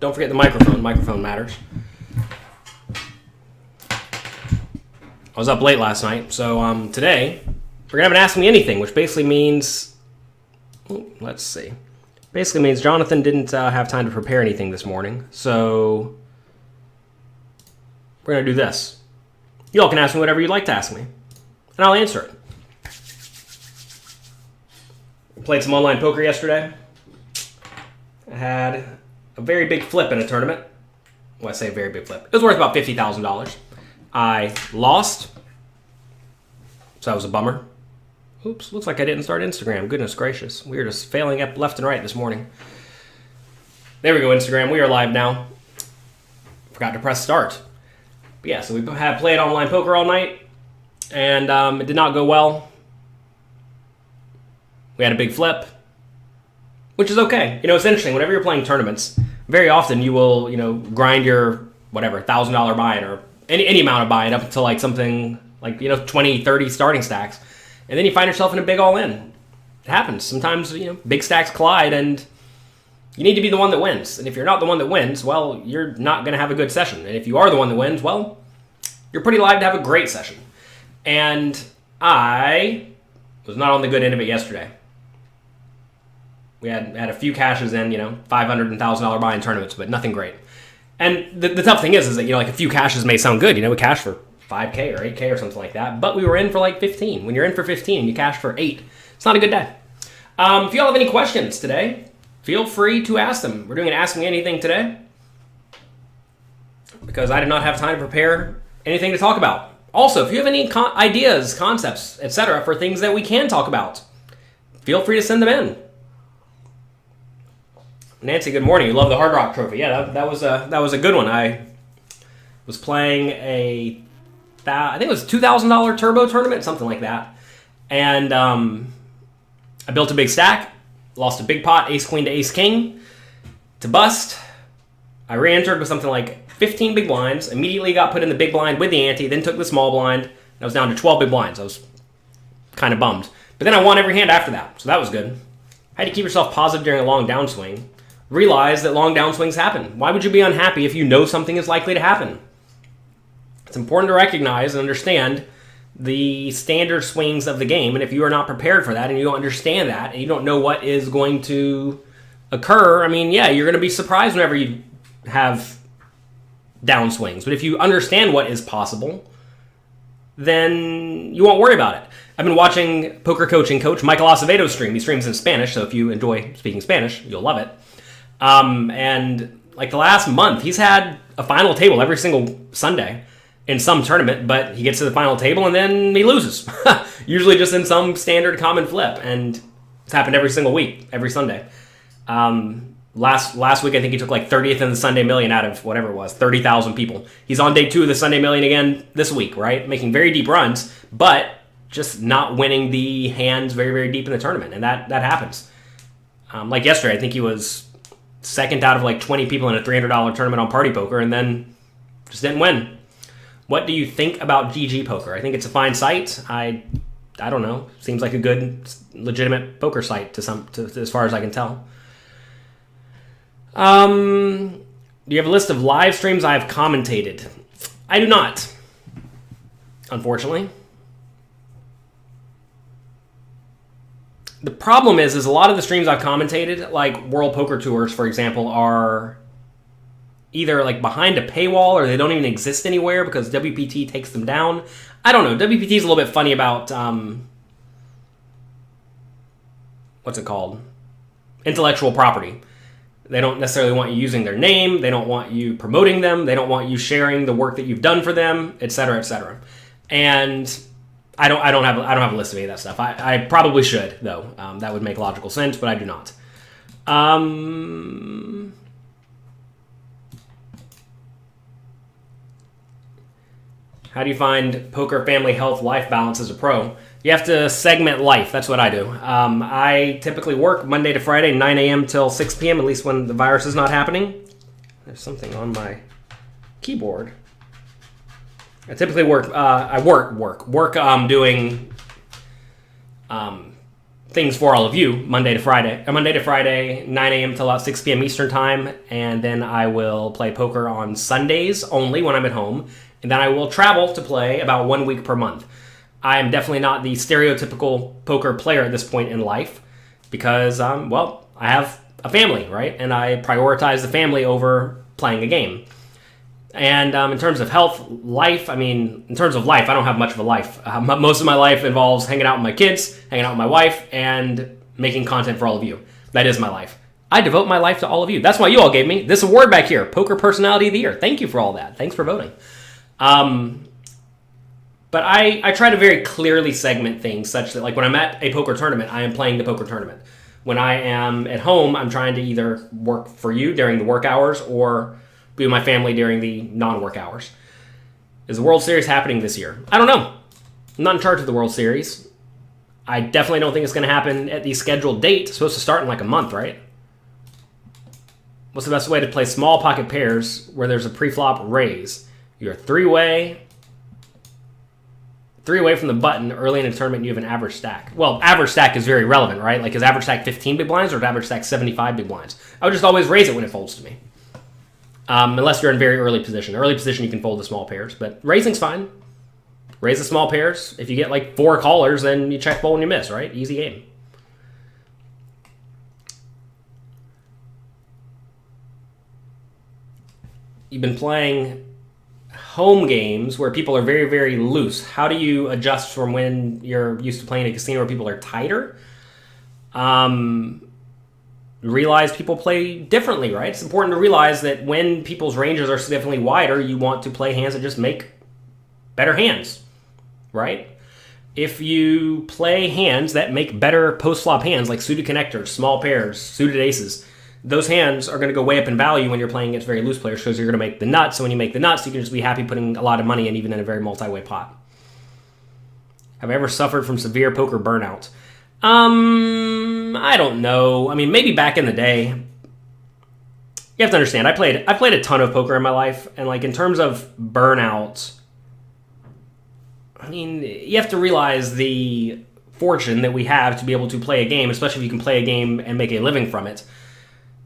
Don't forget the microphone. Microphone matters. I was up late last night, so today we're going to have an Ask Me Anything, which basically means... let's see. Basically means Jonathan didn't have time to prepare anything this morning, so we're going to do this. You all can ask me whatever you'd like to ask me, and I'll answer it. Played some online poker yesterday. I had a very big flip in a tournament. Well, I say a very big flip. It was worth about $50,000. I lost, so that was a bummer. Oops, looks like I didn't start Instagram. Goodness gracious. We are just failing up left and right this morning. There we go, Instagram. We are live now. Forgot to press start. But yeah, so we had played online poker all night, and it did not go well. We had a big flip, which is okay. You know, it's interesting. Whenever you're playing tournaments, very often you will, grind your, whatever, $1,000 buy-in or any amount of buy-in up until like something like, 20, 30 starting stacks. And then you find yourself in a big all-in. It happens. Sometimes, big stacks collide and you need to be the one that wins. And if you're not the one that wins, well, you're not going to have a good session. And if you are the one that wins, well, you're pretty liable to have a great session. And I was not on the good end of it yesterday. We had a few cashes in, $500 and $1,000 buy-in tournaments, but nothing great. And the tough thing is that, like a few cashes may sound good. We cashed for $5K or $8K or something like that, but we were in for like 15. When you're in for 15 and you cash for 8, it's not a good day. If you all have any questions today, feel free to ask them. We're doing an Ask Me Anything today because I did not have time to prepare anything to talk about. Also, if you have any ideas, concepts, etc. for things that we can talk about, feel free to send them in. Nancy, good morning. You love the Hard Rock Trophy. Yeah, that was a good one. I was playing I think it was a $2,000 turbo tournament, something like that. And I built a big stack, lost a big pot, ace queen to ace king to bust. I re-entered with something like 15 big blinds, immediately got put in the big blind with the ante, then took the small blind, and I was down to 12 big blinds. I was kind of bummed. But then I won every hand after that, so that was good. How do you keep yourself positive during a long downswing? Realize that long downswings happen. Why would you be unhappy if you know something is likely to happen? It's important to recognize and understand the standard swings of the game, and if you are not prepared for that and you don't understand that and you don't know what is going to occur, you're going to be surprised whenever you have downswings. But if you understand what is possible, then you won't worry about it. I've been watching poker coaching coach Michael Acevedo's stream. He streams in Spanish, so if you enjoy speaking Spanish, you'll love it. And like the last month, he's had a final table every single Sunday in some tournament, but he gets to the final table and then he loses. Usually just in some standard common flip, and it's happened every single week, every Sunday. Last week, I think he took like 30th in the Sunday Million out of whatever it was, 30,000 people. He's on day 2 of the Sunday Million again this week, right? Making very deep runs, but just not winning the hands very, very deep in the tournament, and that happens. Like yesterday, I think he was second out of like 20 people in a $300 tournament on Party Poker, and then just didn't win. What do you think about GG Poker? I think it's a fine site. I don't know. Seems like a good, legitimate poker site to as far as I can tell. Do you have a list of live streams I have commentated? I do not, unfortunately. The problem is a lot of the streams I've commentated, like World Poker Tours, for example, are either like behind a paywall or they don't even exist anywhere because WPT takes them down. I don't know. WPT is a little bit funny about, what's it called? Intellectual property. They don't necessarily want you using their name. They don't want you promoting them. They don't want you sharing the work that you've done for them, et cetera, et cetera. And I don't have a list of any of that stuff. I probably should, though. That would make logical sense, but I do not. How do you find poker, family, health, life balance as a pro? You have to segment life. That's what I do. I typically work Monday to Friday, 9 a.m. till 6 p.m., at least when the virus is not happening. There's something on my keyboard. I typically work doing things for all of you Monday to Friday, 9 a.m. till about 6 p.m. Eastern time, and then I will play poker on Sundays only when I'm at home, and then I will travel to play about 1 week per month. I am definitely not the stereotypical poker player at this point in life because, I have a family, right? And I prioritize the family over playing a game. And in terms of health, life, I don't have much of a life. Most of my life involves hanging out with my kids, hanging out with my wife, and making content for all of you. That is my life. I devote my life to all of you. That's why you all gave me this award back here, Poker Personality of the Year. Thank you for all that. Thanks for voting. But I try to very clearly segment things such that, like, when I'm at a poker tournament, I am playing the poker tournament. When I am at home, I'm trying to either work for you during the work hours or be with my family during the non-work hours. Is the World Series happening this year? I don't know. I'm not in charge of the World Series. I definitely don't think it's going to happen at the scheduled date. It's supposed to start in like a month, right? What's the best way to play small pocket pairs where there's a pre-flop raise? You're three away from the button early in the tournament, and you have an average stack. Well, average stack is very relevant, right? Like, is average stack 15 big blinds or is average stack 75 big blinds? I would just always raise it when it folds to me. Unless you're in very early position. Early position, you can fold the small pairs, but raising's fine. Raise the small pairs. If you get like 4 callers, then you check fold and you miss, right? Easy game. You've been playing home games where people are very, very loose. How do you adjust from when you're used to playing a casino where people are tighter? Realize people play differently, right? It's important to realize that when people's ranges are significantly wider, you want to play hands that just make better hands, right? If you play hands that make better post-flop hands, like suited connectors, small pairs, suited aces, those hands are going to go way up in value when you're playing against very loose players because you're going to make the nuts. So when you make the nuts, you can just be happy putting a lot of money in, even in a very multi-way pot. Have I ever suffered from severe poker burnout? I don't know. I mean, maybe back in the day. You have to understand, I played a ton of poker in my life, and like in terms of burnout, I mean, you have to realize the fortune that we have to be able to play a game, especially if you can play a game and make a living from it.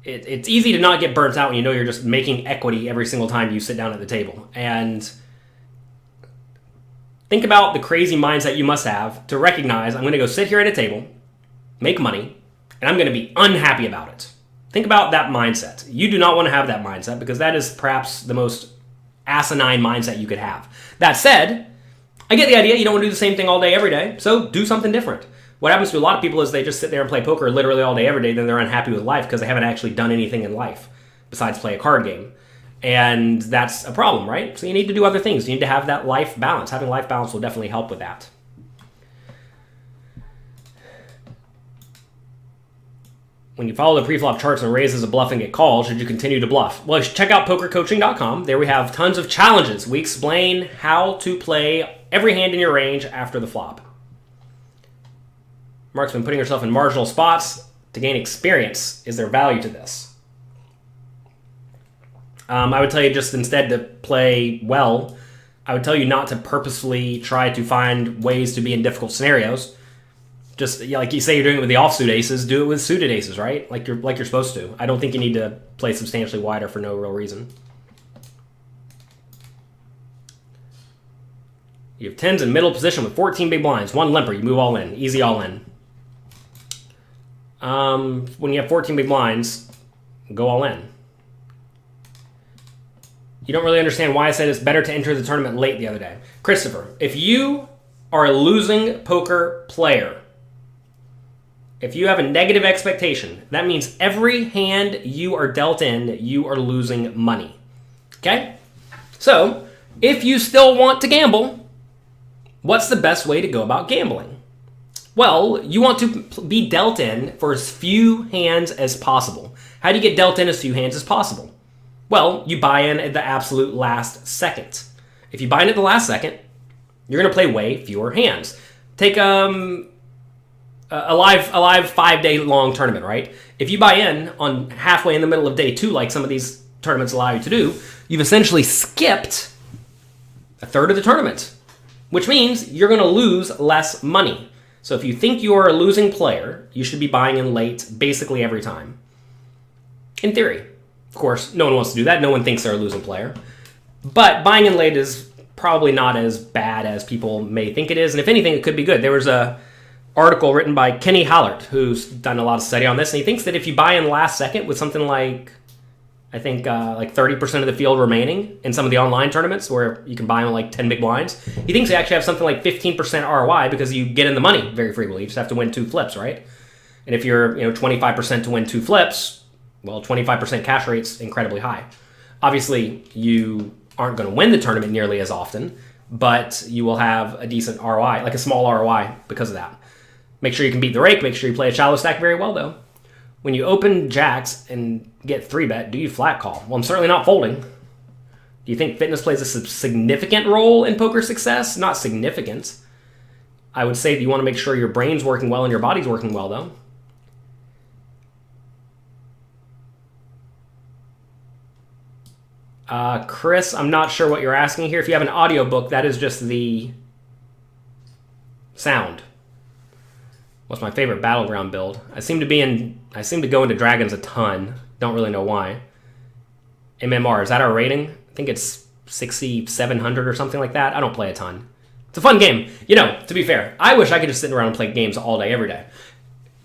It's easy to not get burnt out when you know you're just making equity every single time you sit down at the table. And think about the crazy mindset you must have to recognize, I'm going to go sit here at a table, make money, and I'm going to be unhappy about it. Think about that mindset. You do not want to have that mindset because that is perhaps the most asinine mindset you could have. That said, I get the idea. You don't want to do the same thing all day, every day, so do something different. What happens to a lot of people is they just sit there and play poker literally all day, every day, then they're unhappy with life because they haven't actually done anything in life besides play a card game. And that's a problem, right? So you need to do other things. You need to have that life balance. Having life balance will definitely help with that. When you follow the pre-flop charts and raise as a bluff and get called, should you continue to bluff? Well, check out pokercoaching.com. There we have tons of challenges. We explain how to play every hand in your range after the flop. Mark's been putting herself in marginal spots to gain experience. Is there value to this? I would tell you just instead to play well. I would tell you not to purposefully try to find ways to be in difficult scenarios. Just like you say you're doing it with the offsuit aces, do it with suited aces, right? Like you're supposed to. I don't think you need to play substantially wider for no real reason. You have tens in middle position with 14 big blinds, 1 limper. You move all in, easy all in. When you have 14 big blinds, go all in. You don't really understand why I said it's better to enter the tournament late the other day. Christopher, if you are a losing poker player, if you have a negative expectation, that means every hand you are dealt in, you are losing money. Okay? So, if you still want to gamble, what's the best way to go about gambling? Well, you want to be dealt in for as few hands as possible. How do you get dealt in as few hands as possible? Well, you buy in at the absolute last second. If you buy in at the last second, you're going to play way fewer hands. Take a live 5-day long tournament, right? If you buy in on halfway in the middle of day 2, like some of these tournaments allow you to do, you've essentially skipped a third of the tournament, which means you're going to lose less money. So if you think you're a losing player, you should be buying in late basically every time. In theory. Of course, no one wants to do that. No one thinks they're a losing player. But buying in late is probably not as bad as people may think it is. And if anything, it could be good. There was a article written by Kenny Hallert, who's done a lot of study on this. And he thinks that if you buy in last second with something like, I think like 30% of the field remaining in some of the online tournaments where you can buy them like 10 big blinds, he thinks they actually have something like 15% ROI because you get in the money very frequently. You just have to win 2 flips, right? And if you're 25% to win 2 flips, well, 25% cash rate's incredibly high. Obviously, you aren't going to win the tournament nearly as often, but you will have a decent ROI, like a small ROI because of that. Make sure you can beat the rake. Make sure you play a shallow stack very well, though. When you open jacks and get 3-bet, do you flat call? Well, I'm certainly not folding. Do you think fitness plays a significant role in poker success? Not significant. I would say that you want to make sure your brain's working well and your body's working well, though. Chris, I'm not sure what you're asking here. If you have an audiobook, that is just the sound. What's my favorite Battleground build? I seem to go into Dragons a ton. Don't really know why. MMR, is that our rating? I think it's 6,700 or something like that. I don't play a ton. It's a fun game. To be fair, I wish I could just sit around and play games all day, every day.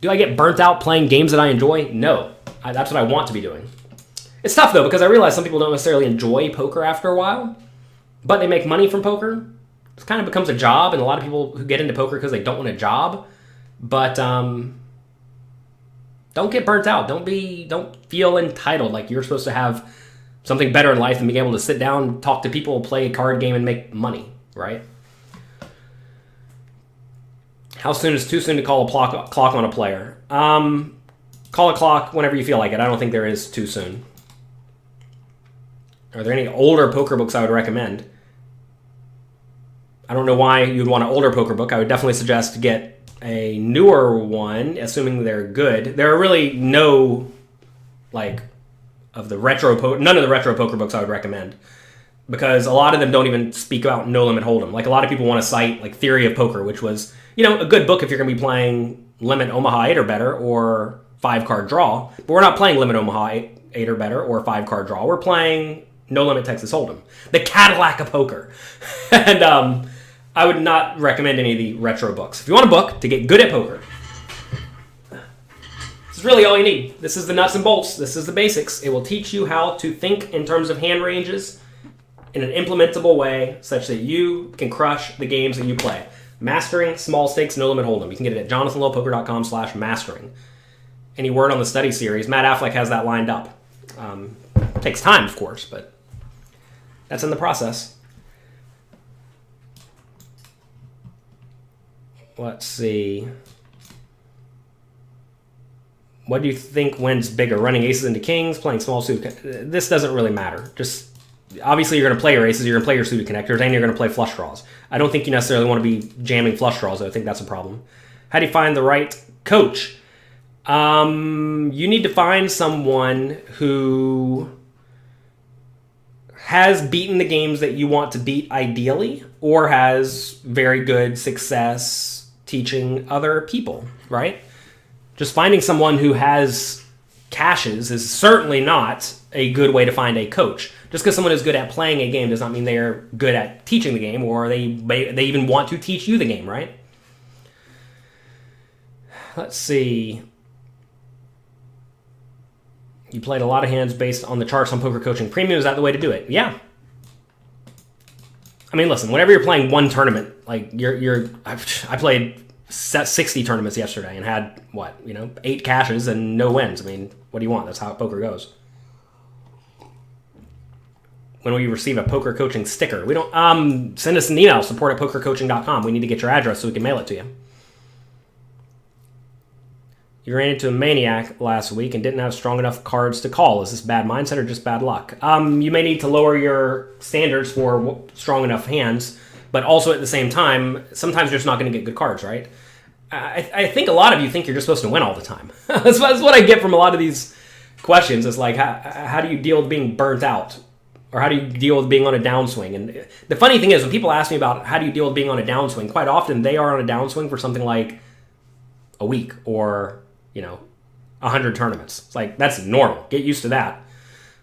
Do I get burnt out playing games that I enjoy? No. That's what I want to be doing. It's tough, though, because I realize some people don't necessarily enjoy poker after a while, but they make money from poker. It kind of becomes a job, and a lot of people who get into poker because they don't want a job. But don't get burnt out. Don't feel entitled like you're supposed to have something better in life than being able to sit down, talk to people, play a card game, and make money, right? How soon is too soon to call a clock on a player? Call a clock whenever you feel like it. I don't think there is too soon. Are there any older poker books I would recommend? I don't know why you'd want an older poker book. I would definitely suggest to get a newer one, assuming they're good. There are really none of the retro poker books I would recommend, because a lot of them don't even speak about no limit hold'em. Like, a lot of people want to cite like Theory of Poker, which was a good book if you're going to be playing Limit Omaha 8 or better or 5-card draw. But we're not playing Limit Omaha 8 or better or 5-card draw. We're playing No Limit Texas Hold'em, the Cadillac of poker. And I would not recommend any of the retro books. If you want a book to get good at poker, this is really all you need. This is the nuts and bolts. This is the basics. It will teach you how to think in terms of hand ranges in an implementable way such that you can crush the games that you play. Mastering Small Stakes No Limit Hold'em. You can get it at jonathanlowpoker.com/mastering. Any word on the study series? Matt Affleck has that lined up. It takes time, of course, but that's in the process. Let's see. What do you think wins bigger? Running aces into kings, playing small suited... This doesn't really matter. Just, obviously you're going to play your aces, you're going to play your suited connectors, and you're going to play flush draws. I don't think you necessarily want to be jamming flush draws. I think that's a problem. How do you find the right coach? You need to find someone who has beaten the games that you want to beat ideally, or has very good success teaching other people, right? Just finding someone who has caches is certainly not a good way to find a coach. Just because someone is good at playing a game does not mean they're good at teaching the game, or they even want to teach you the game, right? Let's see. You played a lot of hands based on the charts on Poker Coaching Premium. Is that the way to do it? Yeah. I mean, listen, whenever you're playing one tournament, like I played 60 tournaments yesterday and had 8 cashes and no wins. I mean, what do you want? That's how poker goes. When will you receive a poker coaching sticker? We don't send us an email, support@pokercoaching.com. We need to get your address so we can mail it to you. You ran into a maniac last week and didn't have strong enough cards to call. Is this bad mindset or just bad luck? You may need to lower your standards for strong enough hands, but also at the same time, sometimes you're just not going to get good cards, right? I think a lot of you think you're just supposed to win all the time. That's what I get from a lot of these questions. It's like, how do you deal with being burnt out? Or how do you deal with being on a downswing? And the funny thing is, when people ask me about how do you deal with being on a downswing, quite often they are on a downswing for something like a week or, 100 tournaments. It's like, that's normal. Get used to that.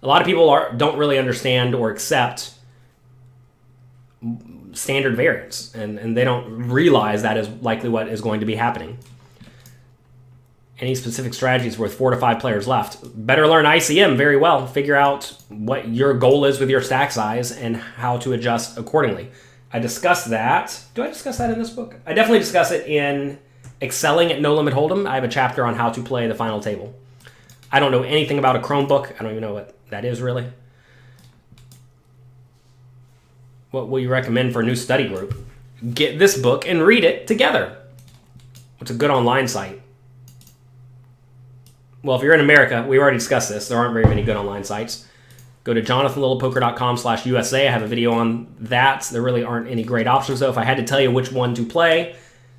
A lot of people don't really understand or accept standard variance, and they don't realize that is likely what is going to be happening. Any specific strategies with 4 to 5 players left? Better learn ICM very well. Figure out what your goal is with your stack size and how to adjust accordingly. I discussed that. Do I discuss that in this book? I definitely discuss it in Excelling at No Limit Hold'em. I have a chapter on how to play the final table. I don't know anything about a Chromebook. I don't even know what that is really. What will you recommend for a new study group? Get this book and read it together. It's a good online site. Well, if you're in America, we already discussed this. There aren't very many good online sites. Go to jonathanlittlepoker.com/USA. I have a video on that. There really aren't any great options, though. If I had to tell you which one to play,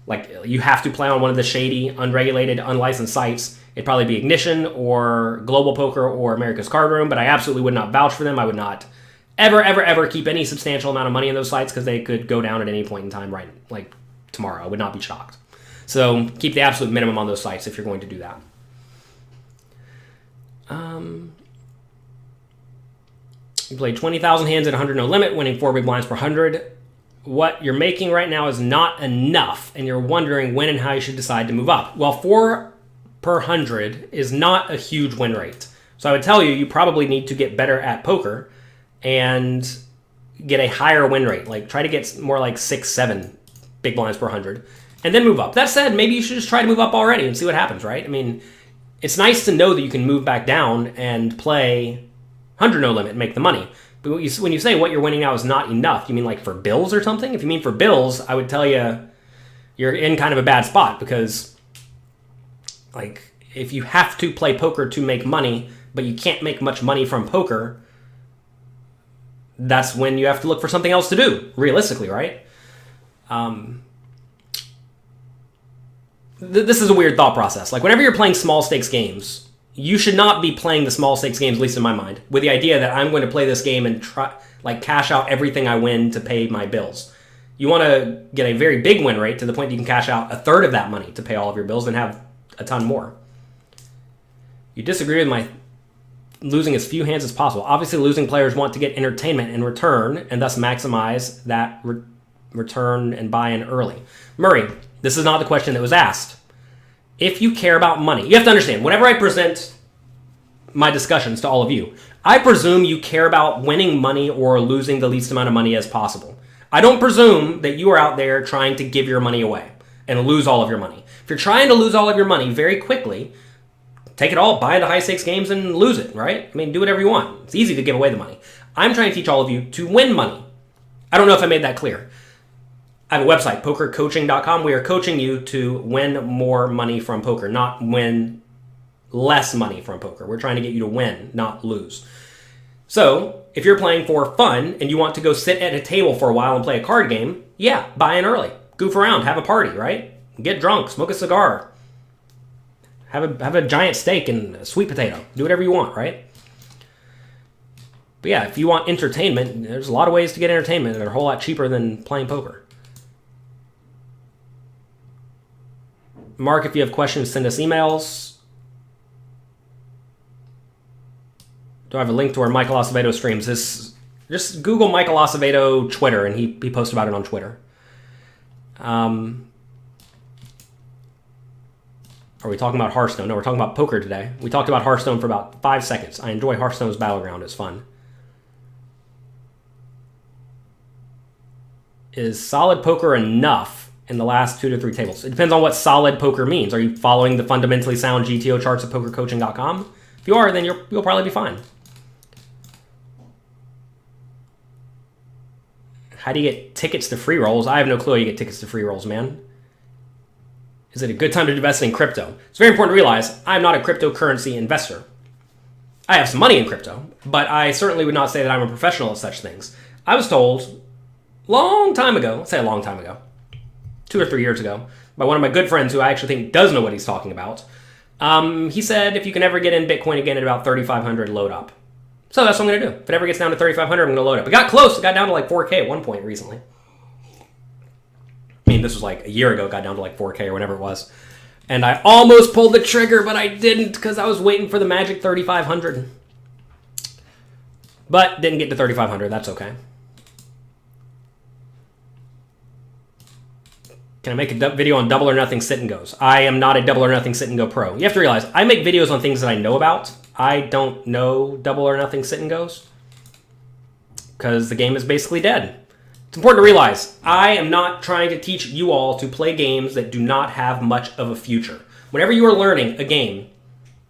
like you have to play on one of the shady, unregulated, unlicensed sites, it'd probably be Ignition or Global Poker or America's Card Room, but I absolutely would not vouch for them. I would not ever keep any substantial amount of money in those sites because they could go down at any point in time, right? Like tomorrow. I would not be shocked. So keep the absolute minimum on those sites if you're going to do that. You played 20,000 hands at 100 no limit, winning 4 big blinds per 100. What you're making right now is not enough, and you're wondering when and how you should decide to move up. Well, 4 per 100 is not a huge win rate. So I would tell you probably need to get better at poker and get a higher win rate. Like try to get more like 6, 7 big blinds per 100, and then move up. That said, maybe you should just try to move up already and see what happens, right? I mean, it's nice to know that you can move back down and play 100 no limit and make the money. But when you say what you're winning now is not enough, you mean like for bills or something? If you mean for bills, I would tell you you're in kind of a bad spot because like if you have to play poker to make money, but you can't make much money from poker, that's when you have to look for something else to do, realistically, right? This is a weird thought process. Like whenever you're playing small stakes games, you should not be playing the small stakes games, at least in my mind, with the idea that I'm going to play this game and try like cash out everything I win to pay my bills. You want to get a very big win rate to the point that you can cash out a third of that money to pay all of your bills and have a ton more. You disagree with my losing as few hands as possible. Obviously, losing players want to get entertainment in return and thus maximize that return and buy in early. Murray, this is not the question that was asked. If you care about money, you have to understand, whenever I present my discussions to all of you, I presume you care about winning money or losing the least amount of money as possible. I don't presume that you are out there trying to give your money away and lose all of your money. If you're trying to lose all of your money very quickly, take it all, buy into high stakes games and lose it, right? I mean, do whatever you want. It's easy to give away the money. I'm trying to teach all of you to win money. I don't know if I made that clear. I have a website, pokercoaching.com. We are coaching you to win more money from poker, not win less money from poker. We're trying to get you to win, not lose. So if you're playing for fun and you want to go sit at a table for a while and play a card game, yeah, buy in early. Goof around, have a party, right? Get drunk, smoke a cigar. Have a giant steak and a sweet potato. Do whatever you want, right? But yeah, if you want entertainment, there's a lot of ways to get entertainment that are a whole lot cheaper than playing poker. Mark, if you have questions, send us emails. Do I have a link to our Michael Acevedo streams? Just Google Michael Acevedo Twitter, and he posts about it on Twitter. Are we talking about Hearthstone? No, we're talking about poker today. We talked about Hearthstone for about 5 seconds. I enjoy Hearthstone's Battleground. It's fun. Is solid poker enough in the last 2 to 3 tables? It depends on what solid poker means. Are you following the fundamentally sound GTO charts at pokercoaching.com? If you are, then you'll probably be fine. How do you get tickets to free rolls? I have no clue how you get tickets to free rolls, man. Is it a good time to invest in crypto? It's very important to realize I'm not a cryptocurrency investor. I have some money in crypto, but I certainly would not say that I'm a professional at such things. I was told long time ago, let's say a long time ago, 2 or 3 years ago, by one of my good friends who I actually think does know what he's talking about. He said, if you can ever get in Bitcoin again at about 3,500, load up. So that's what I'm going to do. If it ever gets down to 3,500, I'm going to load up. It got close. It got down to like 4K at one point recently. I mean, this was like a year ago, it got down to like 4K or whatever it was. And I almost pulled the trigger, but I didn't because I was waiting for the magic 3,500. But didn't get to 3,500. That's okay. Can I make a video on double or nothing sit and goes? I am not a double or nothing sit and go pro. You have to realize, I make videos on things that I know about. I don't know double or nothing sit and goes because the game is basically dead. It's important to realize, I am not trying to teach you all to play games that do not have much of a future. Whenever you are learning a game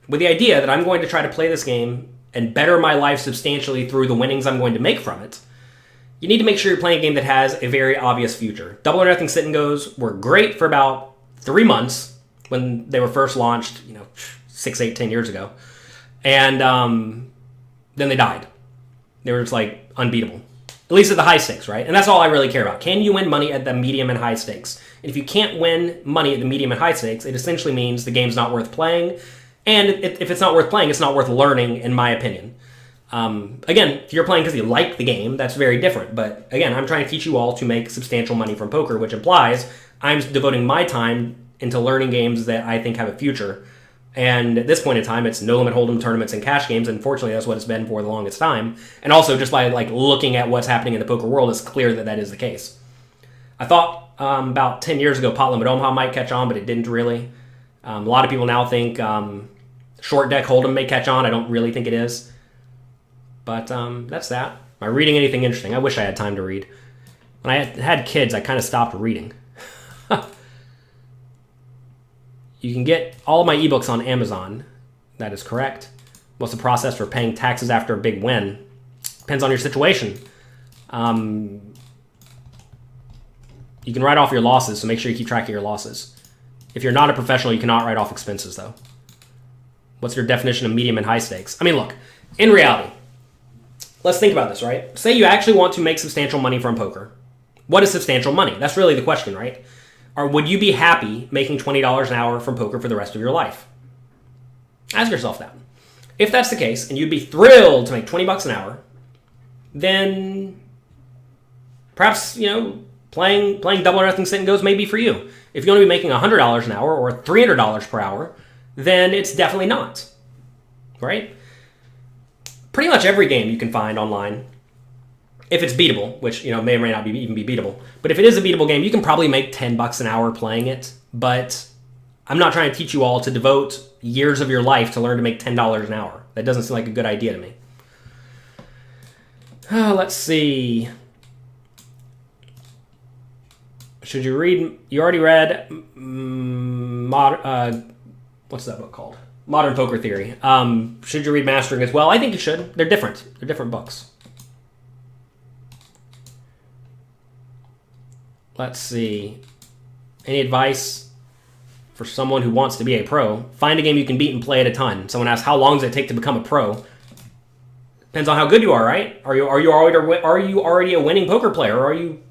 with the idea that I'm going to try to play this game and better my life substantially through the winnings I'm going to make from it, you need to make sure you're playing a game that has a very obvious future. Double or Nothing Sit and Goes were great for about 3 months when they were first launched, 6, 8, 10 years ago. And then they died. They were just like unbeatable. At least at the high stakes, right? And that's all I really care about. Can you win money at the medium and high stakes? And if you can't win money at the medium and high stakes, it essentially means the game's not worth playing. And if it's not worth playing, it's not worth learning, in my opinion. Again, if you're playing because you like the game, that's very different. But again, I'm trying to teach you all to make substantial money from poker, which implies I'm devoting my time into learning games that I think have a future. And at this point in time, it's no limit hold'em tournaments and cash games. Unfortunately, that's what it's been for the longest time. And also, just by looking at what's happening in the poker world, it's clear that that is the case. I thought about 10 years ago, Pot Limit Omaha might catch on, but it didn't really. A lot of people now think short deck hold'em may catch on. I don't really think it is. But that's that. Am I reading anything interesting? I wish I had time to read. When I had kids, I kind of stopped reading. You can get all of my ebooks on Amazon. That is correct. What's the process for paying taxes after a big win? Depends on your situation. You can write off your losses, so make sure you keep track of your losses. If you're not a professional, you cannot write off expenses, though. What's your definition of medium and high stakes? I mean, look, in reality, let's think about this, right? Say you actually want to make substantial money from poker. What is substantial money? That's really the question, right? Or would you be happy making $20 an hour from poker for the rest of your life? Ask yourself that. If that's the case, and you'd be thrilled to make $20 an hour, then perhaps, playing double or nothing sit and goes may be for you. If you want to be making $100 an hour or $300 per hour, then it's definitely not, right? Pretty much every game you can find online, if it's beatable, which may or may not even be beatable, but if it is a beatable game, you can probably make $10 an hour playing it. But I'm not trying to teach you all to devote years of your life to learn to make $10 an hour. That doesn't seem like a good idea to me. Let's see. Should you read? You already read. What's that book called? Modern Poker Theory. Should you read Mastering as well? I think you should. They're different. They're different books. Let's see. Any advice for someone who wants to be a pro? Find a game you can beat and play it a ton. Someone asked, how long does it take to become a pro? Depends on how good you are, right? Are you already a winning poker player, or are you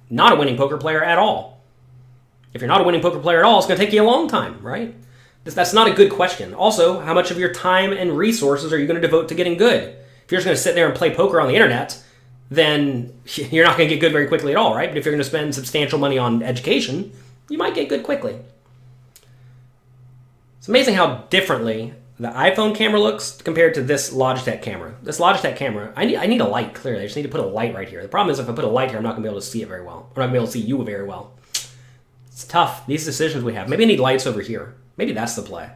not a winning poker player at all? If you're not a winning poker player at all, it's going to take you a long time, right? That's not a good question. Also, how much of your time and resources are you going to devote to getting good? If you're just going to sit there and play poker on the internet, then you're not going to get good very quickly at all, right? But if you're going to spend substantial money on education, you might get good quickly. It's amazing how differently the iPhone camera looks compared to this Logitech camera. This Logitech camera, I need a light, clearly. I just need to put a light right here. The problem is if I put a light here, I'm not going to be able to see it very well. I'm not going to be able to see you very well. It's tough, these decisions we have. Maybe I need lights over here. Maybe that's the play.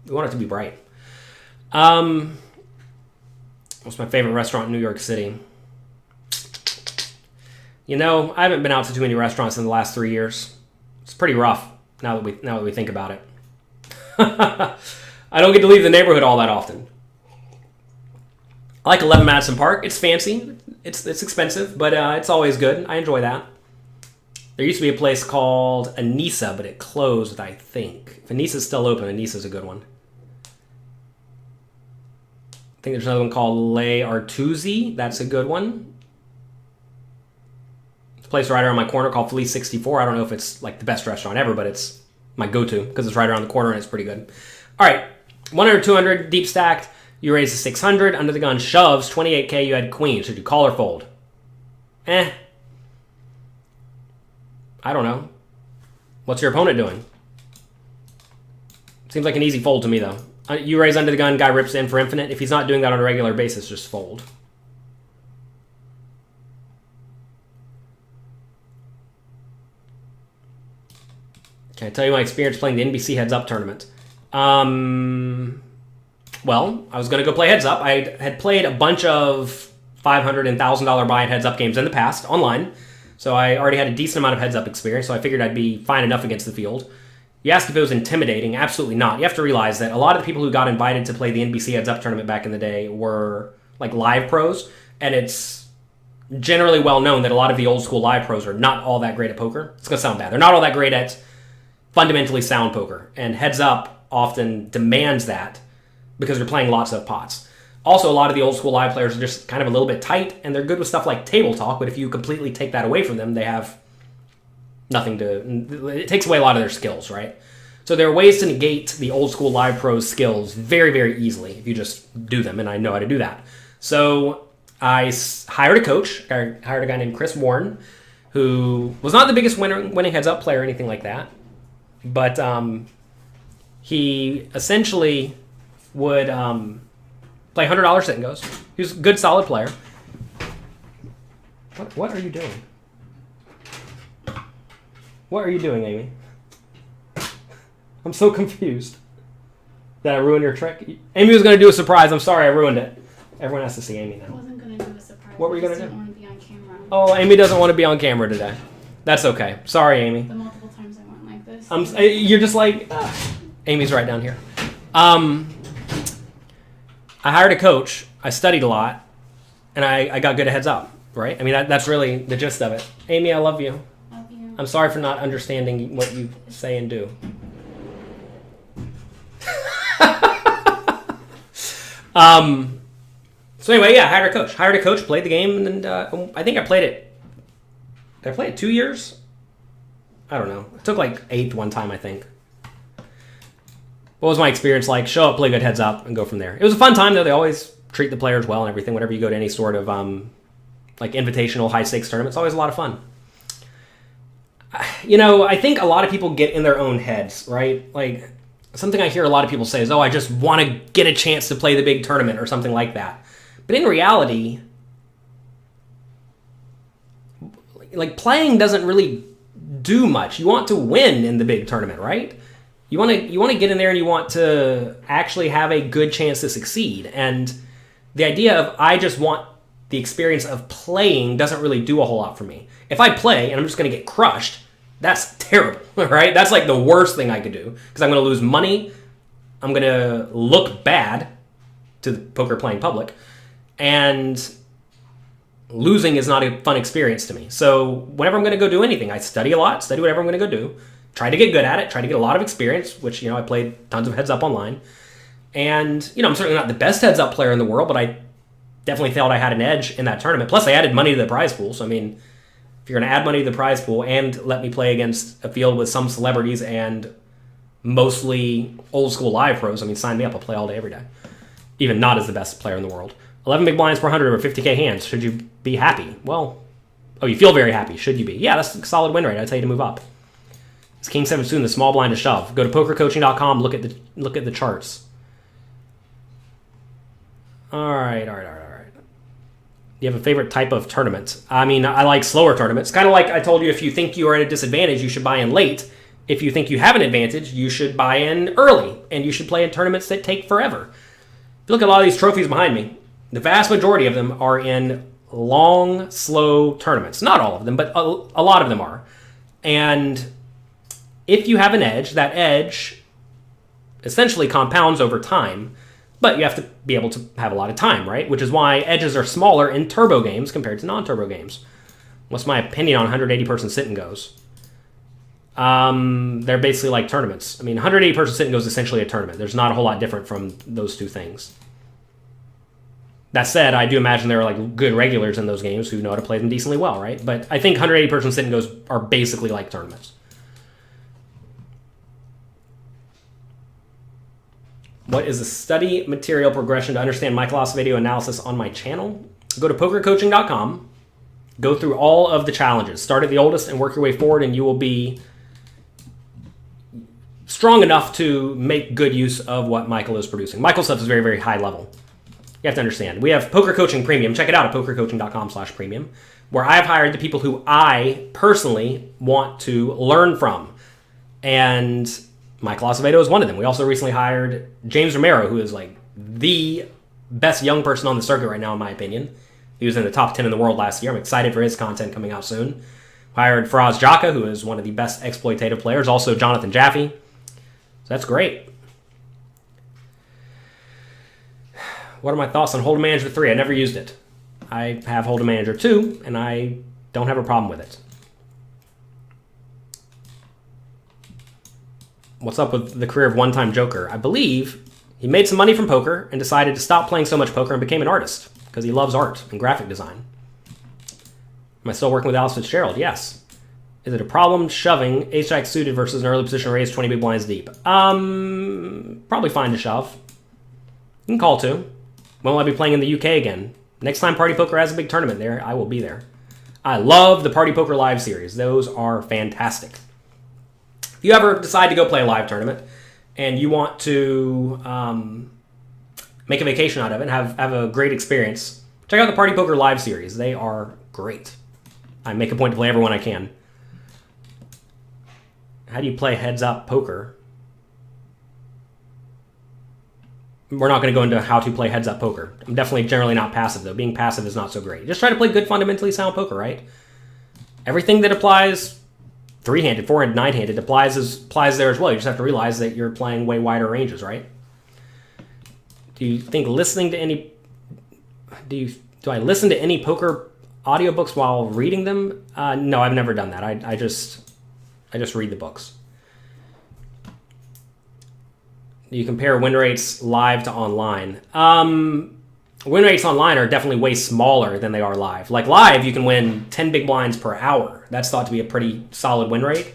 We want it to be bright. What's my favorite restaurant in New York City? I haven't been out to too many restaurants in the last 3 years. It's pretty rough now that we think about it. I don't get to leave the neighborhood all that often. I like 11 Madison Park. It's fancy. It's expensive, but it's always good. I enjoy that. There used to be a place called Anissa, but it closed, I think. If Anissa's still open, Anissa's a good one. I think there's another one called Le Artusi. That's a good one. It's a place right around my corner called Felice 64. I don't know if it's the best restaurant ever, but it's my go-to because it's right around the corner and it's pretty good. All right, 100, 200, deep stacked. You raise to 600. Under the gun shoves, 28K. You had queen. Should you call or fold? I don't know. What's your opponent doing? Seems like an easy fold to me, though. You raise under the gun, guy rips in for infinite. If he's not doing that on a regular basis, just fold. Can I tell you my experience playing the NBC Heads Up tournament? Well, I was going to go play Heads Up. I had played a bunch of $500 and $1,000 buy-in Heads Up games in the past, online. So I already had a decent amount of Heads Up experience, so I figured I'd be fine enough against the field. You asked if it was intimidating. Absolutely not. You have to realize that a lot of the people who got invited to play the NBC Heads Up tournament back in the day were like live pros, and it's generally well known that a lot of the old school live pros are not all that great at poker. It's going to sound bad. They're not all that great at fundamentally sound poker, and Heads Up often demands that because you're playing lots of pots. Also, a lot of the old school live players are just kind of a little bit tight, and they're good with stuff like table talk, but if you completely take that away from them, they have nothing to... It takes away a lot of their skills, right? So there are ways to negate the old school live pros skills very, very easily if you just do them, and I know how to do that. So I hired a coach. I hired a guy named Chris Warren, who was not the biggest winning Heads Up player or anything like that, but he essentially would play $100 sit and goes. He was a good, solid player. What are you doing? What are you doing, Amy? I'm so confused. Did I ruin your trick? Amy was going to do a surprise. I'm sorry I ruined it. Everyone has to see Amy now. I wasn't going to do a surprise. What were you going to do? I didn't want to be on camera. Oh, Amy doesn't want to be on camera today. That's okay. Sorry, Amy. The multiple times I went like this. You're just like... Amy's right down here. I hired a coach. I studied a lot. And I got good at Heads Up, right? I mean, that's really the gist of it. Amy, I love you. Love you. I'm sorry for not understanding what you say and do. So anyway, yeah, hired a coach, played the game, and I think I played it. Did I play it 2 years? I don't know. It took like 8th one time, I think. What was my experience like? Show up, play good Heads Up, and go from there. It was a fun time, though. They always treat the players well and everything. Whenever you go to any sort of like invitational, high-stakes tournament, it's always a lot of fun. You know, I think a lot of people get in their own heads, right? Like, something I hear a lot of people say is, oh, I just want to get a chance to play the big tournament or something like that. But in reality, like, playing doesn't really do much. You want to win in the big tournament, right? You want to get in there and you want to actually have a good chance to succeed. And the idea of I just want the experience of playing doesn't really do a whole lot for me. If I play and I'm just going to get crushed, that's terrible, right? That's like the worst thing I could do because I'm going to lose money. I'm going to look bad to the poker playing public, and losing is not a fun experience to me. So whenever I'm going to go do anything, I study a lot, study whatever I'm going to go do, try to get good at it, try to get a lot of experience, which, you know, I played tons of Heads Up online. And, you know, I'm certainly not the best Heads Up player in the world, but I definitely felt I had an edge in that tournament. Plus, I added money to the prize pool. So, I mean, if you're going to add money to the prize pool and let me play against a field with some celebrities and mostly old school live pros, I mean, sign me up. I'll play all day, every day. Even not as the best player in the world. 11 big blinds per 100 over 50K hands. Should you be happy? Well, oh, you feel very happy. Should you be? Yeah, that's a solid win rate. I'd tell you to move up. It's King 7 soon, the small blind to shove. Go to pokercoaching.com, look at the charts. All right. You have a favorite type of tournament? I mean, I like slower tournaments. Kind of like I told you, if you think you are at a disadvantage, you should buy in late. If you think you have an advantage, you should buy in early. And you should play in tournaments that take forever. If you look at a lot of these trophies behind me, the vast majority of them are in long, slow tournaments. Not all of them, but a lot of them are. And if you have an edge, that edge essentially compounds over time. But you have to be able to have a lot of time, right? Which is why edges are smaller in turbo games compared to non-turbo games. What's my opinion on 180-person sit and goes? They're basically like tournaments. I mean, 180-person sit and goes is essentially a tournament. There's not a whole lot different from those two things. That said, I do imagine there are like good regulars in those games who know how to play them decently well, right? But I think 180-person sit and goes are basically like tournaments. What is the study material progression to understand my class video analysis on my channel? Go to pokercoaching.com. Go through all of the challenges. Start at the oldest and work your way forward, and you will be strong enough to make good use of what Michael is producing. Michael's stuff is very, very high level. You have to understand. We have Poker Coaching Premium. Check it out at pokercoaching.com/premium, where I've hired the people who I personally want to learn from. And Michael Acevedo is one of them. We also recently hired James Romero, who is like the best young person on the circuit right now, in my opinion. He was in the top 10 in the world last year. I'm excited for his content coming out soon. Hired Faraz Jaka, who is one of the best exploitative players. Also Jonathan Jaffe. So that's great. What are my thoughts on Hold'em Manager 3? I never used it. I have Hold'em Manager 2, and I don't have a problem with it. What's up with the career of One-Time Joker? I believe he made some money from poker and decided to stop playing so much poker and became an artist because he loves art and graphic design. Am I still working with Alice Fitzgerald? Yes. Is it a problem shoving ace-jack suited versus an early position raise 20 big blinds deep? Probably fine to shove. You can call too. When will I be playing in the UK again? Next time Party Poker has a big tournament there, I will be there. I love the Party Poker Live series. Those are fantastic. If you ever decide to go play a live tournament and you want to make a vacation out of it and have a great experience, check out the Party Poker Live series. They are great. I make a point to play everyone I can. How do you play heads-up poker? We're not going to go into how to play heads-up poker. I'm definitely generally not passive, though. Being passive is not so great. Just try to play good, fundamentally sound poker, right? Everything that applies 3-handed, 4-handed, 9-handed applies there as well. You just have to realize that you're playing way wider ranges, right? Do you think listening to any... Do I listen to any poker audiobooks while reading them? No, I've never done that. I just read the books. You compare win rates live to online. Win rates online are definitely way smaller than they are live. Like live, you can win 10 big blinds per hour. That's thought to be a pretty solid win rate,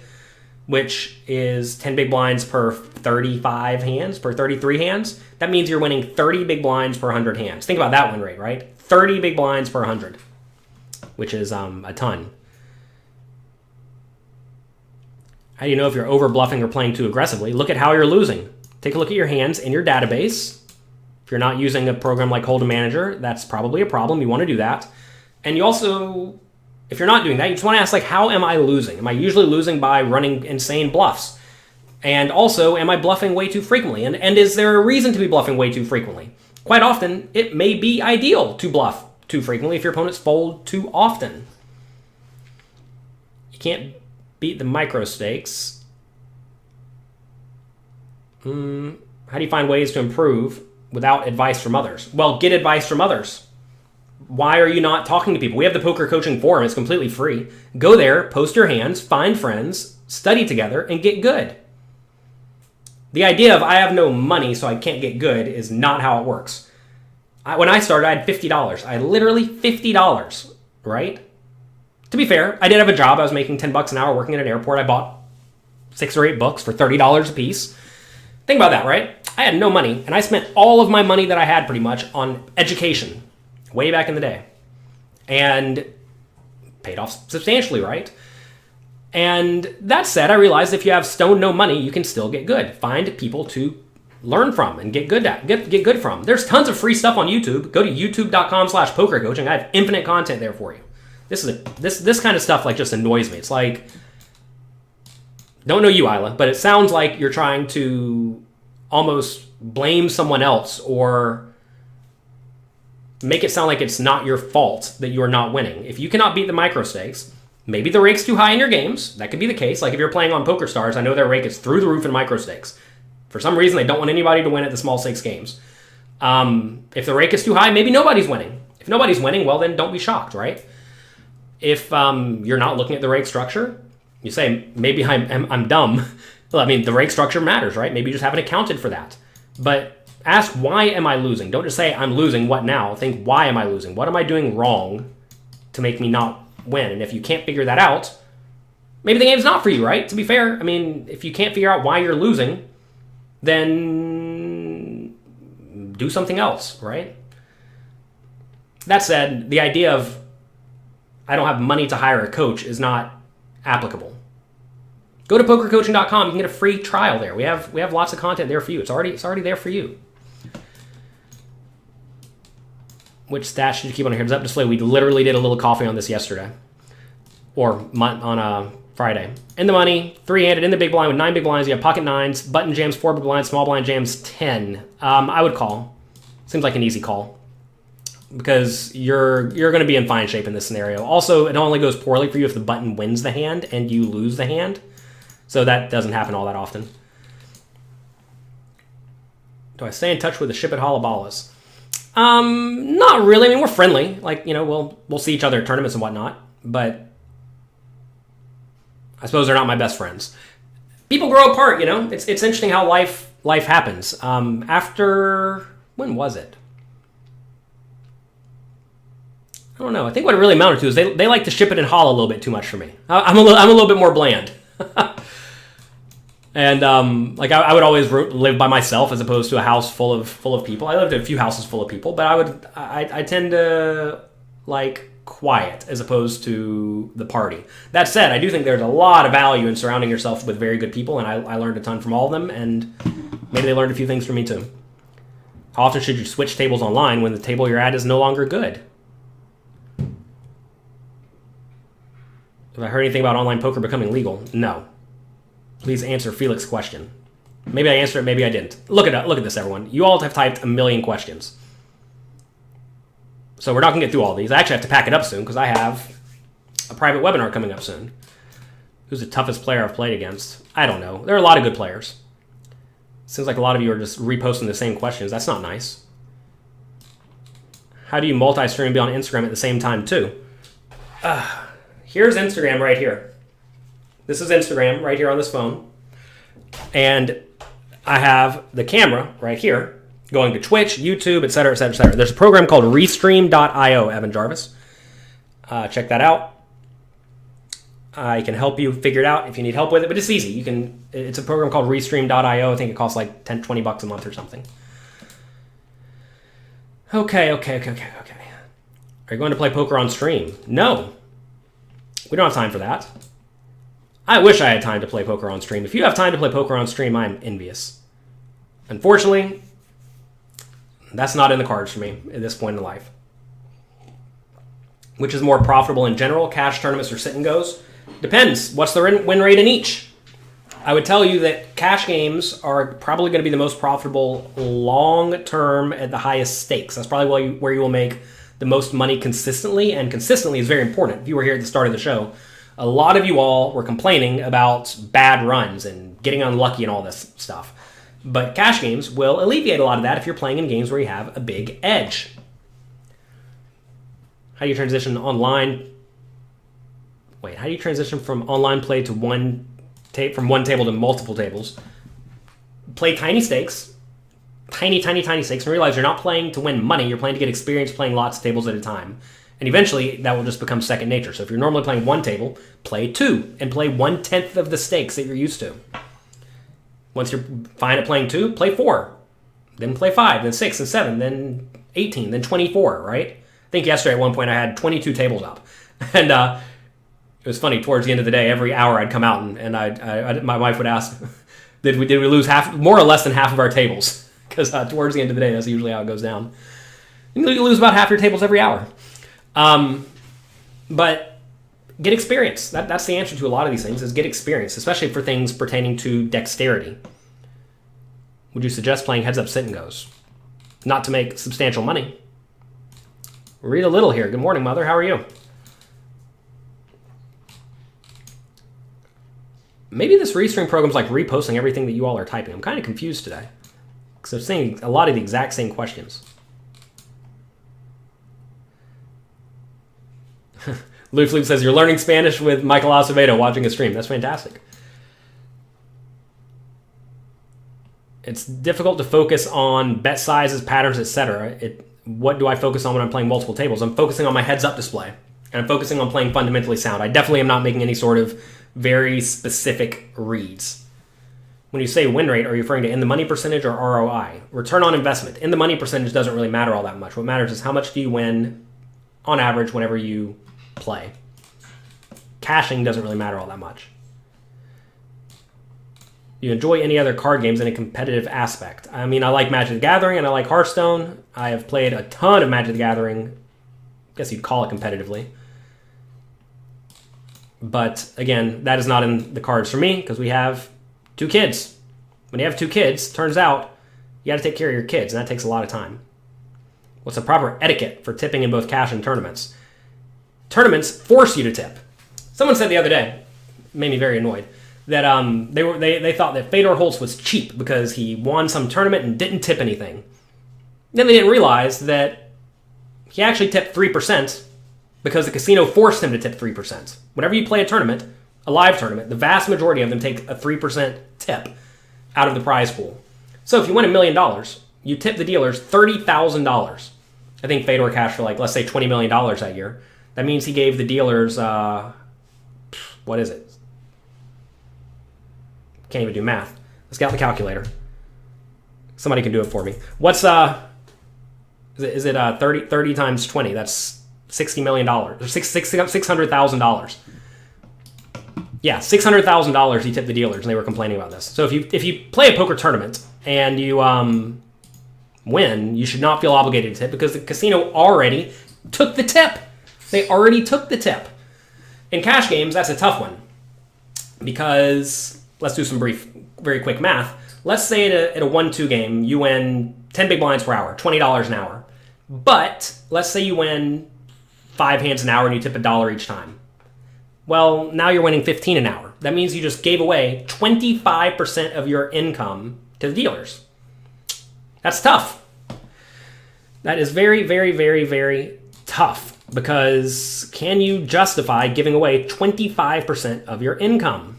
which is 10 big blinds per 35 hands, per 33 hands. That means you're winning 30 big blinds per 100 hands. Think about that win rate, right? 30 big blinds per 100, which is a ton. How do you know if you're over bluffing or playing too aggressively? Look at how you're losing. Take a look at your hands in your database. If you're not using a program like Hold'em Manager, that's probably a problem. You want to do that. And you also, if you're not doing that, you just want to ask, like, how am I losing? Am I usually losing by running insane bluffs? And also, am I bluffing way too frequently? And is there a reason to be bluffing way too frequently? Quite often, it may be ideal to bluff too frequently if your opponents fold too often. You can't beat the micro stakes. How do you find ways to improve without advice from others? Well, get advice from others. Why are you not talking to people? We have the Poker Coaching Forum. It's completely free. Go there, post your hands, find friends, study together, and get good. The idea of I have no money so I can't get good is not how it works. When I started, I had $50. I had literally $50, right? To be fair, I did have a job. I was making $10 an hour working at an airport. I bought 6 or 8 books for $30 a piece. Think about that, right? I had no money, and I spent all of my money that I had pretty much on education way back in the day. And paid off substantially, right? And that said, I realized if you have stone no money, you can still get good. Find people to learn from and get good from. There's tons of free stuff on YouTube. Go to youtube.com/pokercoaching. I have infinite content there for you. This kind of stuff like just annoys me. It's like, don't know you, Isla, but it sounds like you're trying to almost blame someone else or make it sound like it's not your fault that you're not winning. If you cannot beat the micro stakes, maybe the rake's too high in your games. That could be the case. Like if you're playing on PokerStars, I know their rake is through the roof in micro stakes. For some reason, they don't want anybody to win at the small stakes games. If the rake is too high, maybe nobody's winning. If nobody's winning, well, then don't be shocked, right? If you're not looking at the rake structure, you say, maybe I'm dumb. Well, I mean, the rake structure matters, right? Maybe you just haven't accounted for that. But ask, why am I losing? Don't just say, I'm losing, what now? Think, why am I losing? What am I doing wrong to make me not win? And if you can't figure that out, maybe the game's not for you, right? To be fair, I mean, if you can't figure out why you're losing, then do something else, right? That said, the idea of I don't have money to hire a coach is not applicable. Go to pokercoaching.com. You can get a free trial there. We have lots of content there for you. It's already there for you. Which stats should you keep on your heads up display? We literally did a little coffee on this yesterday. Or on a Friday. In the money, 3-handed, in the big blind with 9 big blinds. You have pocket 9s, button jams, 4 big blinds, small blind jams, 10. I would call. Seems like an easy call. Because you're going to be in fine shape in this scenario. Also, it only goes poorly for you if the button wins the hand and you lose the hand. So that doesn't happen all that often. Do I stay in touch with the ship at Halabalas? Not really. I mean, we're friendly. Like, we'll see each other at tournaments and whatnot. But I suppose they're not my best friends. People grow apart, It's interesting how life happens. When was it? I don't know. I think what it really amounted to is they like to ship it in Hala a little bit too much for me. I'm a little bit more bland. And I would always live by myself as opposed to a house full of people. I lived in a few houses full of people, but I tend to like quiet as opposed to the party. That said, I do think there's a lot of value in surrounding yourself with very good people, and I learned a ton from all of them, and maybe they learned a few things from me too. How often should you switch tables online when the table you're at is no longer good? Have I heard anything about online poker becoming legal? No. Please answer Felix's question. Maybe I answered it, maybe I didn't. Look at this, everyone. You all have typed a million questions. So we're not going to get through all these. I actually have to pack it up soon because I have a private webinar coming up soon. Who's the toughest player I've played against? I don't know. There are a lot of good players. Seems like a lot of you are just reposting the same questions. That's not nice. How do you multi-stream and be on Instagram at the same time too? Here's Instagram right here. This is Instagram right here on this phone. And I have the camera right here going to Twitch, YouTube, etc., etc., etc. There's a program called Restream.io, Evan Jarvis. Check that out. I can help you figure it out if you need help with it, but it's easy. It's a program called Restream.io. I think it costs like $20 a month or something. Okay. Are you going to play poker on stream? No. We don't have time for that. I wish I had time to play poker on stream. If you have time to play poker on stream, I'm envious. Unfortunately, that's not in the cards for me at this point in life. Which is more profitable in general, cash tournaments or sit and goes? Depends. What's the win rate in each? I would tell you that cash games are probably going to be the most profitable long term at the highest stakes. That's probably where you will make the most money consistently, and consistently is very important. If you were here at the start of the show, a lot of you all were complaining about bad runs and getting unlucky and all this stuff. But cash games will alleviate a lot of that if you're playing in games where you have a big edge. How do you transition online? Wait, how do you transition from online play to from one table to multiple tables? Play tiny stakes. Tiny stakes, and realize you're not playing to win money. You're playing to get experience playing lots of tables at a time. And eventually, that will just become second nature. So if you're normally playing one table, play 2 and play 1/10 of the stakes that you're used to. Once you're fine at playing 2, play 4. Then play 5, then 6, and 7, then 18, then 24, right? I think yesterday at one point I had 22 tables up. And it was funny, towards the end of the day, every hour I'd come out and my wife would ask, did we lose more or less than half of our tables? Because towards the end of the day, that's usually how it goes down. You lose about half your tables every hour. But get experience. That's the answer to a lot of these things, is get experience, especially for things pertaining to dexterity. Would you suggest playing heads-up sit and goes? Not to make substantial money. Read a little here. Good morning, Mother. How are you? Maybe this restream program's like reposting everything that you all are typing. I'm kind of confused today, because I'm seeing a lot of the exact same questions. Lou Fleep says, you're learning Spanish with Michael Acevedo watching a stream. That's fantastic. It's difficult to focus on bet sizes, patterns, etc. What do I focus on when I'm playing multiple tables? I'm focusing on my heads-up display, and I'm focusing on playing fundamentally sound. I definitely am not making any sort of very specific reads. When you say win rate, are you referring to in the money percentage or ROI? Return on investment. In the money percentage doesn't really matter all that much. What matters is how much do you win on average whenever you play. Cashing doesn't really matter all that much. you enjoy any other card games in a competitive aspect? I mean, I like Magic the Gathering and I like Hearthstone. I have played a ton of Magic the Gathering. I guess you'd call it competitively. But again, that is not in the cards for me because we have 2 kids. When you have 2 kids, turns out you got to take care of your kids, and that takes a lot of time. What's the proper etiquette for tipping in both cash and tournaments? Tournaments force you to tip. Someone said the other day, made me very annoyed, that they thought that Fedor Holtz was cheap because he won some tournament and didn't tip anything. Then they didn't realize that he actually tipped 3% because the casino forced him to tip 3%. Whenever you play a tournament, a live tournament, the vast majority of them take a 3% tip out of the prize pool. So if you win $1 million, you tip the dealers $30,000. I think Fedor cashed for let's say $20 million that year. That means he gave the dealers, what is it? Can't even do math. Let's get out the calculator. Somebody can do it for me. What's, is it 30 times 20? That's $60 million, or $600,000. Yeah, $600,000 he tipped the dealers, and they were complaining about this. So if you play a poker tournament and you win, you should not feel obligated to tip because the casino already took the tip. They already took the tip. In cash games, that's a tough one because let's do some very quick math. Let's say at a 1-2 game, you win 10 big blinds per hour, $20 an hour. But let's say you win 5 hands an hour and you tip $1 each time. Well, now you're winning $15 an hour. That means you just gave away 25% of your income to the dealers. That's tough. That is very, very, very, very tough because can you justify giving away 25% of your income?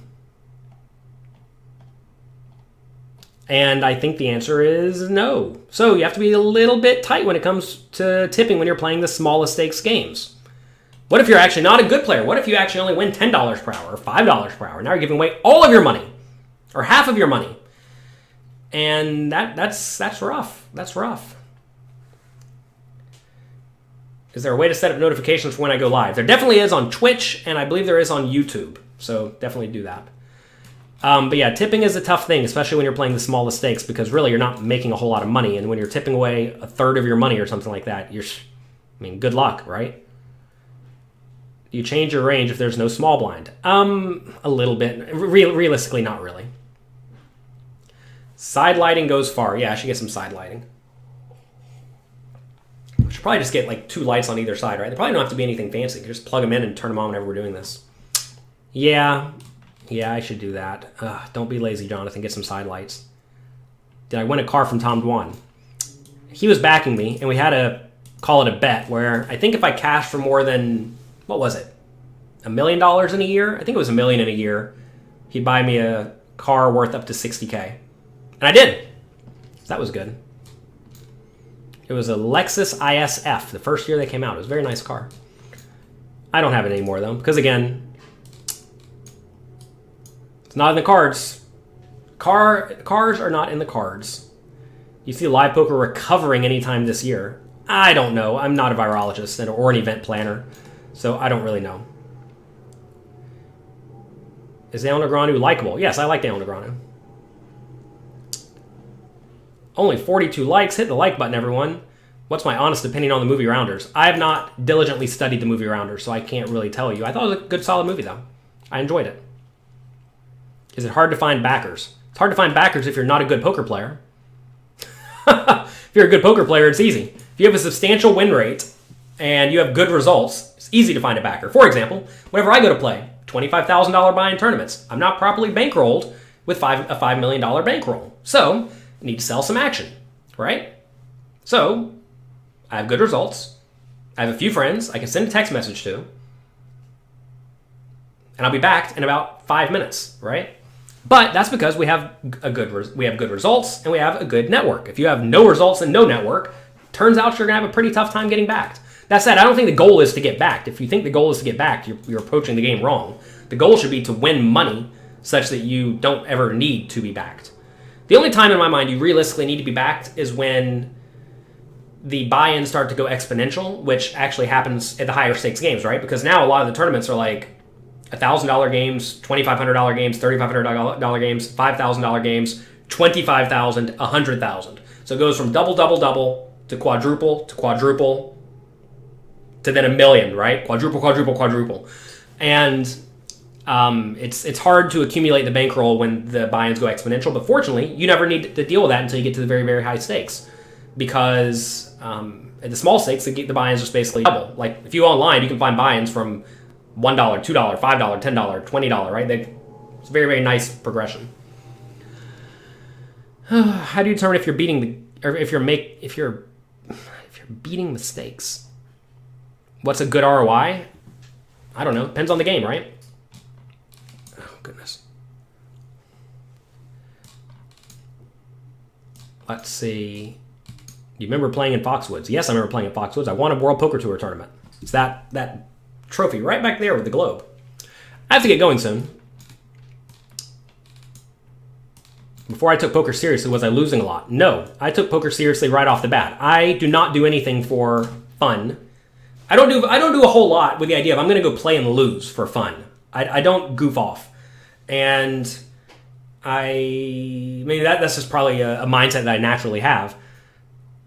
And I think the answer is no. So you have to be a little bit tight when it comes to tipping when you're playing the smallest stakes games. What if you're actually not a good player? What if you actually only win $10 per hour or $5 per hour? Now you're giving away all of your money or half of your money. And that's rough. That's rough. Is there a way to set up notifications for when I go live? There definitely is on Twitch, and I believe there is on YouTube. So definitely do that. But yeah, tipping is a tough thing, especially when you're playing the smallest stakes, because really you're not making a whole lot of money. And when you're tipping away a third of your money or something like that, good luck, right? You change your range if there's no small blind. A little bit. Realistically, not really. Side lighting goes far. Yeah, I should get some side lighting. I should probably just get 2 lights on either side, right? They probably don't have to be anything fancy. You can just plug them in and turn them on whenever we're doing this. Yeah, I should do that. Don't be lazy, Jonathan. Get some side lights. Did I win a car from Tom Dwan? He was backing me, and we had to call it a bet where I think if I cashed for more than, what was it? $1 million in a year? I think it was $1 million in a year. He'd buy me a car worth up to $60K. And I did. That was good. It was a Lexus ISF, the first year they came out. It was a very nice car. I don't have it anymore, though, because, again, it's not in the cards. Cars are not in the cards. You see live poker recovering anytime this year. I don't know. I'm not a virologist or an event planner, so I don't really know. Is Dale Negreanu likable? Yes, I like Dale Negreanu. Only 42 likes. Hit the like button, everyone. What's my honest opinion on the movie Rounders? I have not diligently studied the movie Rounders, so I can't really tell you. I thought it was a good, solid movie, though. I enjoyed it. Is it hard to find backers? It's hard to find backers if you're not a good poker player. If you're a good poker player, it's easy. If you have a substantial win rate and you have good results, it's easy to find a backer. For example, whenever I go to play $25,000 buy-in tournaments, I'm not properly bankrolled with a $5 million bankroll. So I need to sell some action, right? So I have good results. I have a few friends I can send a text message to, and I'll be backed in about 5 minutes, right? But that's because we have good results and we have a good network. If you have no results and no network, turns out you're gonna have a pretty tough time getting backed. That said, I don't think the goal is to get backed. If you think the goal is to get backed, you're approaching the game wrong. The goal should be to win money such that you don't ever need to be backed. The only time in my mind you realistically need to be backed is when the buy-ins start to go exponential, which actually happens at the higher stakes games, right? Because now a lot of the tournaments are like $1,000 games, $2,500 games, $3,500 games, $5,000 games, 25,000, 100,000. So it goes from double, double, double to quadruple to then a million, right? Quadruple, quadruple, quadruple. And it's hard to accumulate the bankroll when the buy-ins go exponential, but fortunately, you never need to deal with that until you get to the very, very high stakes. Because at the small stakes, the buy-ins just basically double. Like, if you go online, you can find buy-ins from $1, $2, $5, $10, $20, right? It's a very, very nice progression. How do you determine if you're beating if you're beating mistakes? What's a good ROI? I don't know. Depends on the game, right? Oh, goodness. Let's see. You remember playing in Foxwoods? Yes, I remember playing in Foxwoods. I won a World Poker Tour tournament. It's that trophy right back there with the globe. I have to get going soon. Before I took poker seriously, was I losing a lot? No, I took poker seriously right off the bat. I do not do anything for fun. I don't do a whole lot with the idea of I'm going to go play and lose for fun. I don't goof off, and maybe that's just probably a mindset that I naturally have.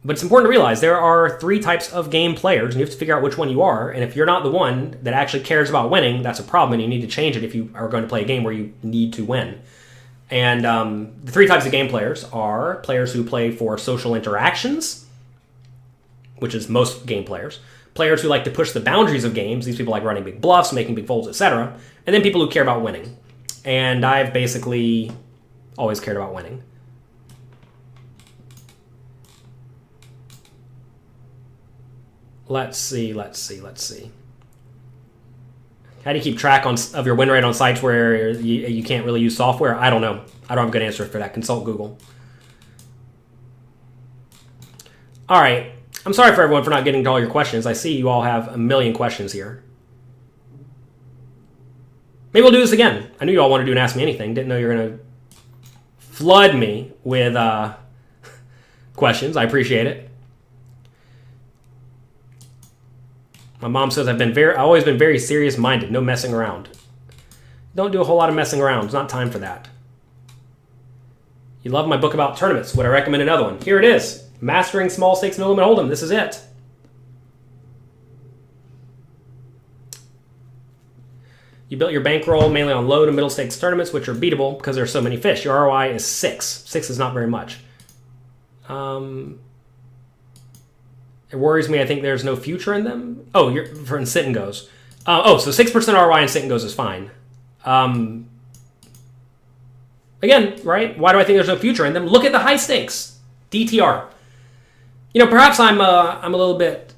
But it's important to realize there are 3 types of game players, and you have to figure out which one you are. And if you're not the one that actually cares about winning, that's a problem, and you need to change it if you are going to play a game where you need to win. And the 3 types of game players are players who play for social interactions, which is most game players. Players who like to push the boundaries of games. These people like running big bluffs, making big folds, etc. And then people who care about winning. And I've basically always cared about winning. Let's see. How do you keep track of your win rate on sites where you can't really use software? I don't know. I don't have a good answer for that. Consult Google. All right. I'm sorry for everyone for not getting to all your questions. I see you all have a million questions here. Maybe we'll do this again. I knew you all wanted to do an Ask Me Anything. Didn't know you were going to flood me with questions. I appreciate it. My mom says I've always been very serious-minded, no messing around. Don't do a whole lot of messing around. It's not time for that. You love my book about tournaments. Would I recommend another one? Here it is. Mastering Small Stakes Middle Limit Hold'em. This is it. You built your bankroll mainly on low to middle stakes tournaments, which are beatable because there are so many fish. Your ROI is 6. 6 is not very much. It worries me. I think there's no future in them. Oh, you're for in sit and goes. So 6% ROI in sit and goes is fine. Again, right? Why do I think there's no future in them? Look at the high stakes. DTR. Perhaps I'm a little bit.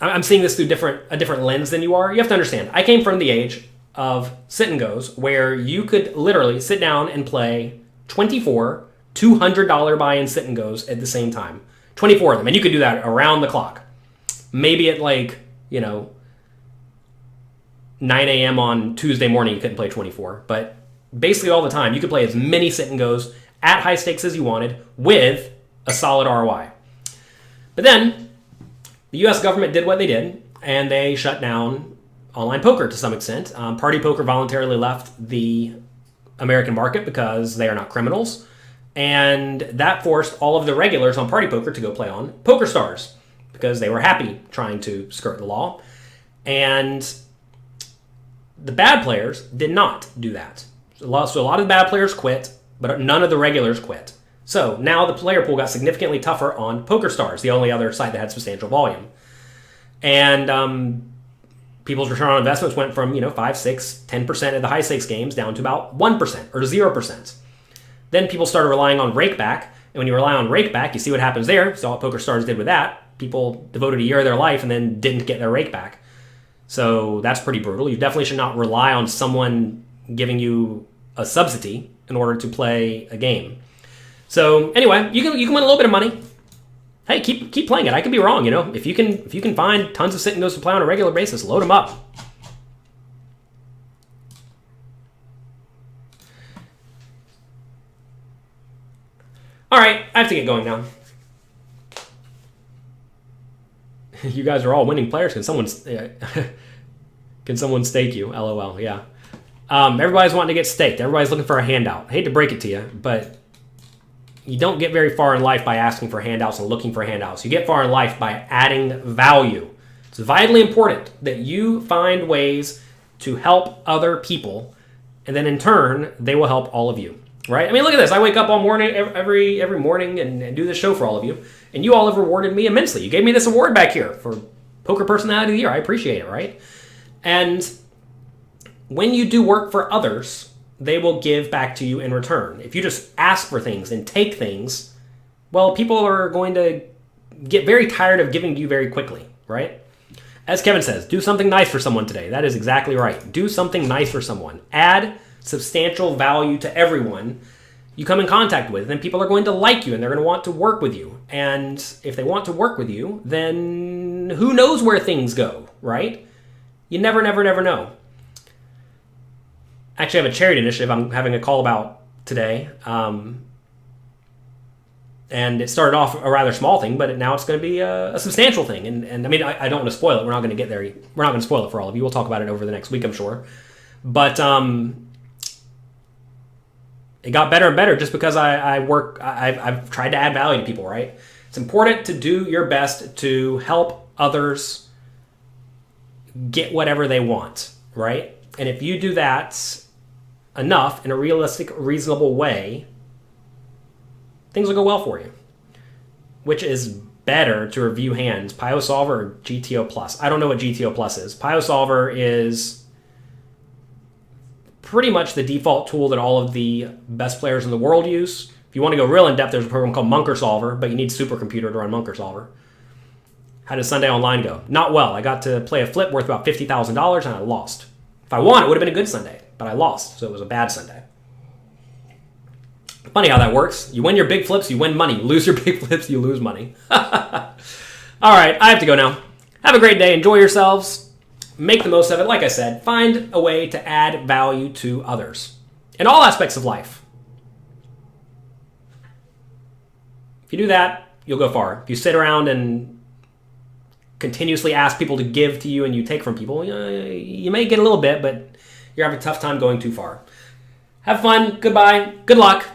I'm seeing this through a different lens than you are. You have to understand. I came from the age of sit and goes where you could literally sit down and play 24 $200 buy-in sit and goes at the same time. 24 of them. And you could do that around the clock. Maybe at 9 a.m. on Tuesday morning, you couldn't play 24. But basically all the time, you could play as many sit and goes at high stakes as you wanted with a solid ROI. But then the U.S. government did what they did, and they shut down online poker to some extent. Party poker voluntarily left the American market because they are not criminals. And that forced all of the regulars on Party Poker to go play on PokerStars because they were happy trying to skirt the law. And the bad players did not do that. So a lot of the bad players quit, but none of the regulars quit. So now the player pool got significantly tougher on PokerStars, the only other site that had substantial volume. And people's return on investments went from 5, 6, 10% of the high stakes games down to about 1% or 0%. Then people started relying on rakeback, and when you rely on rakeback, you see what happens there. So what PokerStars did with that. People devoted a year of their life and then didn't get their rakeback. So that's pretty brutal. You definitely should not rely on someone giving you a subsidy in order to play a game. So anyway, you can win a little bit of money. Hey, keep playing it. I could be wrong, If you can find tons of sit and goes to play on a regular basis, load them up. All right, I have to get going now. You guys are all winning players. Can someone stake you? LOL. Yeah. Everybody's wanting to get staked. Everybody's looking for a handout. I hate to break it to you, but you don't get very far in life by asking for handouts and looking for handouts. You get far in life by adding value. It's vitally important that you find ways to help other people, and then in turn, they will help all of you. Right? I mean, look at this. I wake up all morning, every morning, and do this show for all of you, and you all have rewarded me immensely. You gave me this award back here for Poker Personality of the Year. I appreciate it, right? And when you do work for others, they will give back to you in return. If you just ask for things and take things, well, people are going to get very tired of giving to you very quickly, right? As Kevin says, do something nice for someone today. That is exactly right. Do something nice for someone. Add substantial value to everyone you come in contact with. Then people are going to like you and they're going to want to work with you. And if they want to work with you, then who knows where things go, right? You never know. Actually, I have a charity initiative I'm having a call about today. And it started off a rather small thing, but now it's going to be a substantial thing. And I mean, I don't want to spoil it. We're not going to get there. We're not going to spoil it for all of you. We'll talk about it over the next week, I'm sure. But it got better and better just because I've tried to add value to people, right? It's important to do your best to help others get whatever they want, right? And if you do that enough in a realistic, reasonable way, things will go well for you. Which is better to review hands, Pio Solver or GTO Plus? I don't know what GTO Plus is. Pio Solver is pretty much the default tool that all of the best players in the world use. If you want to go real in depth, there's a program called Munker Solver, but you need a supercomputer to run Munker Solver. How did Sunday Online go? Not well. I got to play a flip worth about $50,000 and I lost. If I won, it would have been a good Sunday, but I lost, so it was a bad Sunday. Funny how that works. You win your big flips, you win money. You lose your big flips, you lose money. All right, I have to go now. Have a great day. Enjoy yourselves. Make the most of it. Like I said, find a way to add value to others in all aspects of life. If you do that, you'll go far. If you sit around and continuously ask people to give to you and you take from people, you may get a little bit, but you're having a tough time going too far. Have fun. Goodbye. Good luck.